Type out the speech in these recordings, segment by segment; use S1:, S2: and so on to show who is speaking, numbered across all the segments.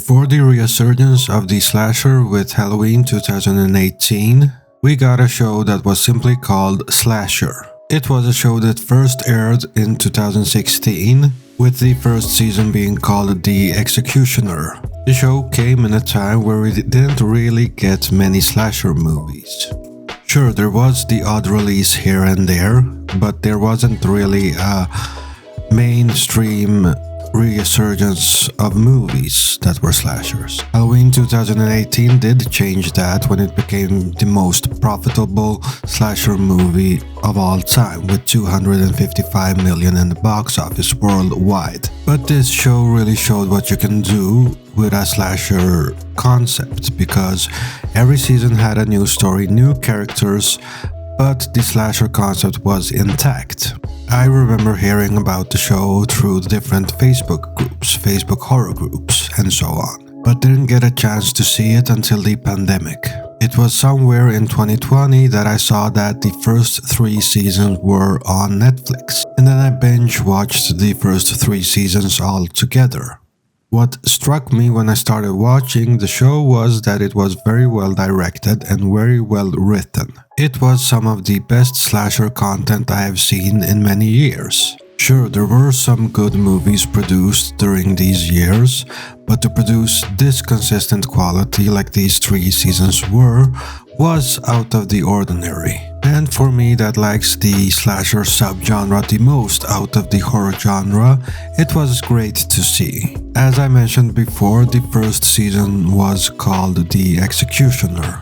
S1: Before the resurgence of the slasher with Halloween 2018, we got a show that was simply called Slasher. It was a show that first aired in 2016, with the first season being called The Executioner. The show came in a time where we didn't really get many slasher movies. Sure, there was the odd release here and there, but there wasn't really a mainstream resurgence of movies that were slashers. Halloween 2018 did change that when it became the most profitable slasher movie of all time, with 255 million in the box office worldwide. But this show really showed what you can do with a slasher concept, because every season had a new story, new characters, but the slasher concept was intact. I remember hearing about the show through different Facebook groups, Facebook horror groups, and so on, but didn't get a chance to see it until the pandemic. It was somewhere in 2020 that I saw that the first 3 seasons were on Netflix, and then I binge watched the first 3 seasons all together. What struck me when I started watching the show was that it was very well directed and very well written. It was some of the best slasher content I have seen in many years. Sure, there were some good movies produced during these years, but to produce this consistent quality like these 3 seasons were, was out of the ordinary. And for me that likes the slasher subgenre the most out of the horror genre, it was great to see. As I mentioned before, the first season was called The Executioner.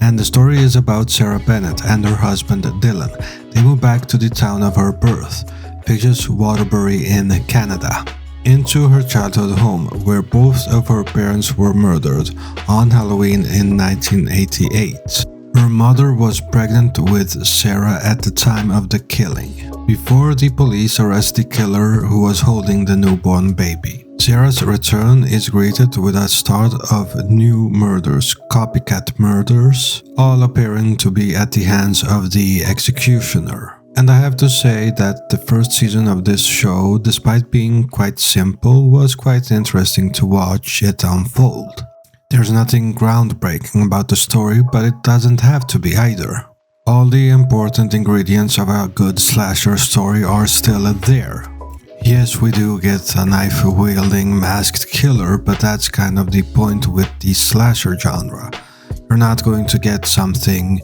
S1: And the story is about Sarah Bennett and her husband Dylan. They move back to the town of her birth, Piggus Waterbury in Canada, into her childhood home, where both of her parents were murdered on Halloween in 1988. Her mother was pregnant with Sarah at the time of the killing, before the police arrest the killer who was holding the newborn baby. Sarah's return is greeted with a start of new murders, copycat murders, all appearing to be at the hands of the executioner. And I have to say that the first season of this show, despite being quite simple, was quite interesting to watch it unfold. There's nothing groundbreaking about the story, but it doesn't have to be either. All the important ingredients of a good slasher story are still there. Yes, we do get a knife-wielding masked killer, but that's kind of the point with the slasher genre. You're not going to get something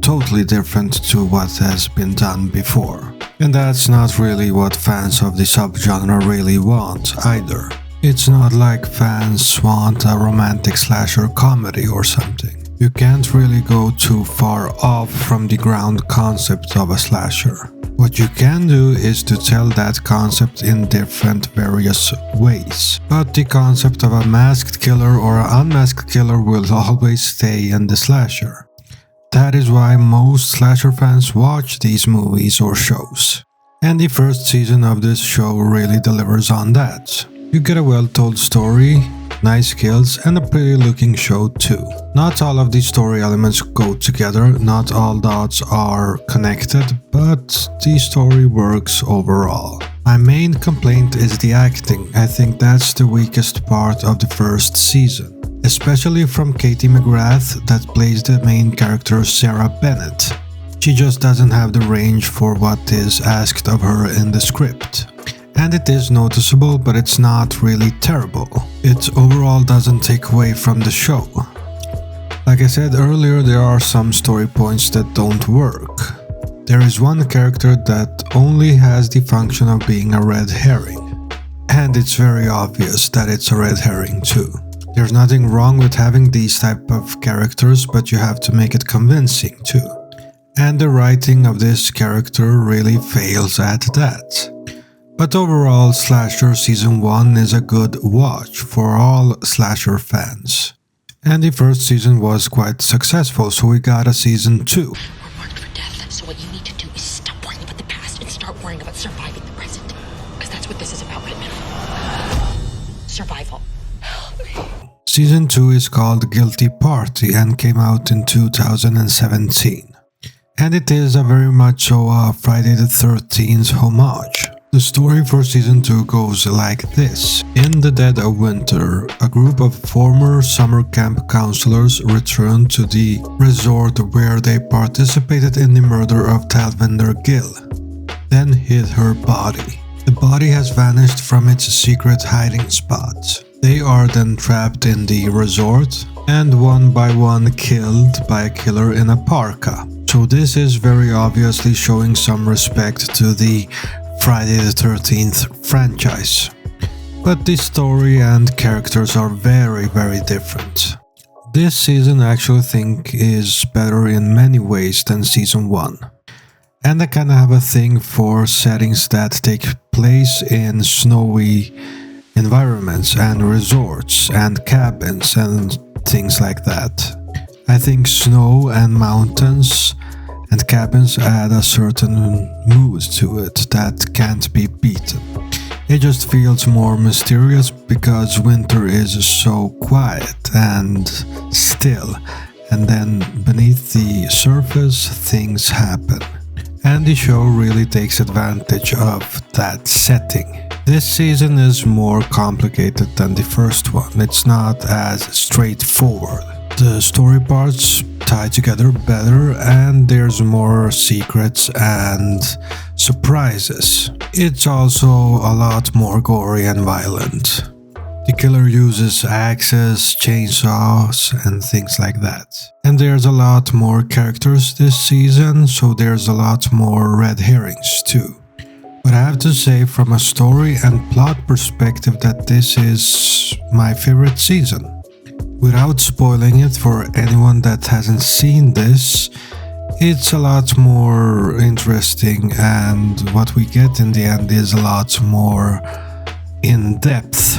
S1: totally different to what has been done before. And that's not really what fans of the subgenre really want either. It's not like fans want a romantic slasher comedy or something. You can't really go too far off from the ground concept of a slasher. What you can do is to tell that concept in different various ways. But the concept of a masked killer or an unmasked killer will always stay in the slasher. That is why most slasher fans watch these movies or shows. And the first season of this show really delivers on that. You get a well-told story, nice kills, and a pretty looking show too. Not all of the story elements go together, not all dots are connected, but the story works overall. My main complaint is the acting. I think that's the weakest part of the first season, especially from Katie McGrath that plays the main character Sarah Bennett. She just doesn't have the range for what is asked of her in the script. And it is noticeable, but it's not really terrible. It overall doesn't take away from the show. Like I said earlier, there are some story points that don't work. There is one character that only has the function of being a red herring. And it's very obvious that it's a red herring too. There's nothing wrong with having these type of characters, but you have to make it convincing too. And the writing of this character really fails at that. But overall, Slasher Season 1 is a good watch for all slasher fans. And the first season was quite successful, so we got a Season 2.
S2: We're marked for death, so what you need to do is stop worrying about the past and start worrying about surviving the present. Because that's what this is about right now. Survival.
S1: Season 2 is called Guilty Party and came out in 2017. And it is a very much so a Friday the 13th homage. The story for season 2 goes like this. In the dead of winter, a group of former summer camp counselors return to the resort where they participated in the murder of Talvinder Gill, then hid her body. The body has vanished from its secret hiding spot. They are then trapped in the resort and one by one killed by a killer in a parka. So this is very obviously showing some respect to the Friday the 13th franchise. But the story and characters are very different. This season I actually think is better in many ways than season 1. And I kinda have a thing for settings that take place in snowy environments and resorts and cabins and things like that. I think snow and mountains and cabins add a certain mood to it that can't be beaten. It just feels more mysterious because winter is so quiet and still, and then beneath the surface things happen. And the show really takes advantage of that setting. This season is more complicated than the first one. It's not as straightforward. The story parts tie together better and there's more secrets and surprises. It's also a lot more gory and violent. The killer uses axes, chainsaws, and things like that. And there's a lot more characters this season, so there's a lot more red herrings too. But I have to say from a story and plot perspective that this is my favorite season. Without spoiling it for anyone that hasn't seen this, it's a lot more interesting and what we get in the end is a lot more in depth.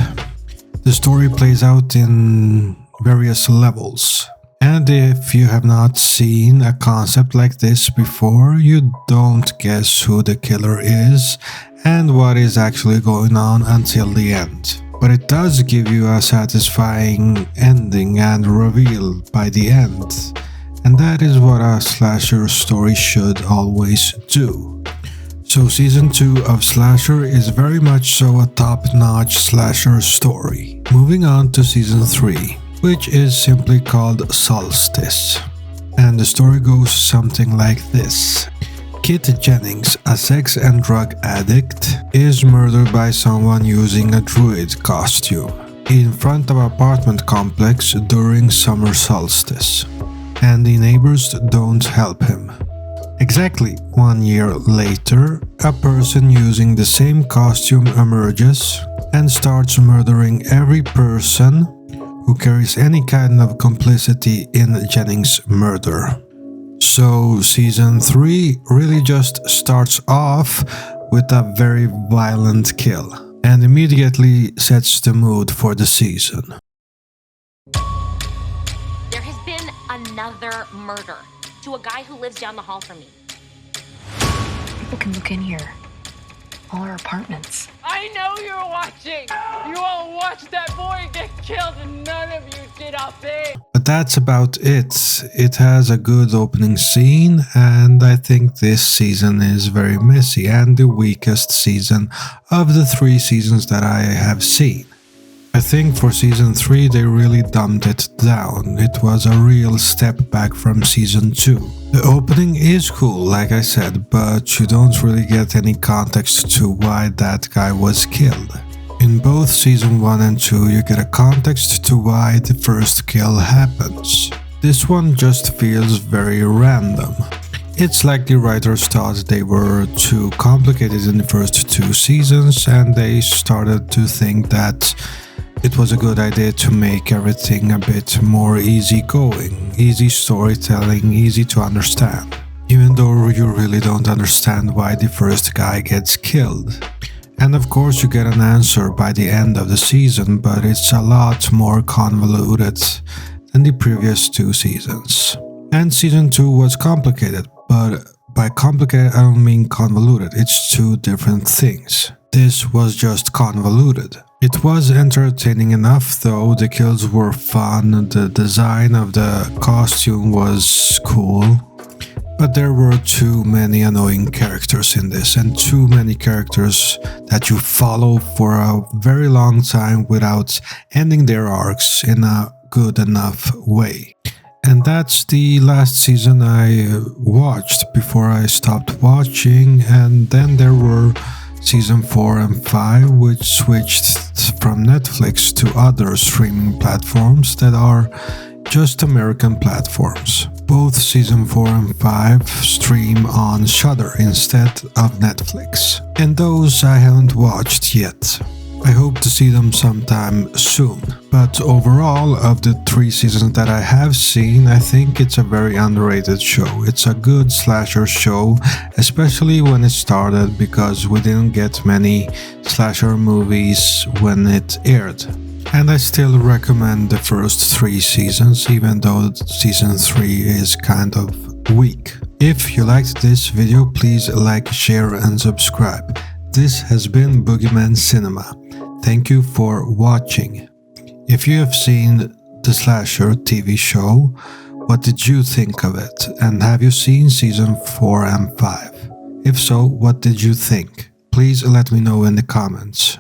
S1: The story plays out in various levels. And if you have not seen a concept like this before, you don't guess who the killer is and what is actually going on until the end. But it does give you a satisfying ending and reveal by the end. And that is what a slasher story should always do. So season 2 of Slasher is very much so a top-notch slasher story. Moving on to season 3, which is simply called Solstice. And the story goes something like this. Kit Jennings, a sex and drug addict, is murdered by someone using a druid costume in front of an apartment complex during summer solstice. And the neighbors don't help him. Exactly 1 year later, a person using the same costume emerges and starts murdering every person who carries any kind of complicity in Jennings' murder. So season 3 really just starts off with a very violent kill and immediately sets the mood for the season.
S2: There has been another murder to a guy who lives down the hall from me.
S3: People can look in here. All our apartments.
S4: I know you're watching! You all watched that boy get killed and none of you did a thing!
S1: But that's about it. It has a good opening scene and I think this season is very messy and the weakest season of the 3 seasons that I have seen. I think for season 3 they really dumbed it down. It was a real step back from season 2. The opening is cool, like I said, but you don't really get any context to why that guy was killed. In both season 1 and 2 you get a context to why the first kill happens. This one just feels very random. It's like the writers thought they were too complicated in the first 2 seasons and they started to think that it was a good idea to make everything a bit more easygoing, easy storytelling, easy to understand. Even though you really don't understand why the first guy gets killed. And of course you get an answer by the end of the season, but it's a lot more convoluted than the previous 2 seasons. And season 2 was complicated, but by complicated I don't mean convoluted, it's 2 different things. This was just convoluted. It was entertaining enough though, the kills were fun, the design of the costume was cool, But there were too many annoying characters in this, and too many characters that you follow for a very long time without ending their arcs in a good enough way. And that's the last season I watched before I stopped watching, and then there were season 4 and 5, which switched from Netflix to other streaming platforms that are just American platforms. Both season 4 and 5 stream on Shudder instead of Netflix, and those I haven't watched yet. I hope to see them sometime soon. But overall, of the 3 seasons that I have seen, I think it's a very underrated show. It's a good slasher show, especially when it started, because we didn't get many slasher movies when it aired. And I still recommend the first 3 seasons, even though season 3 is kind of weak. If you liked this video, please like, share and subscribe. This has been Boogeyman Cinema. Thank you for watching. If you have seen the Slasher TV show, what did you think of it? And have you seen season 4 and 5? If so, what did you think? Please let me know in the comments.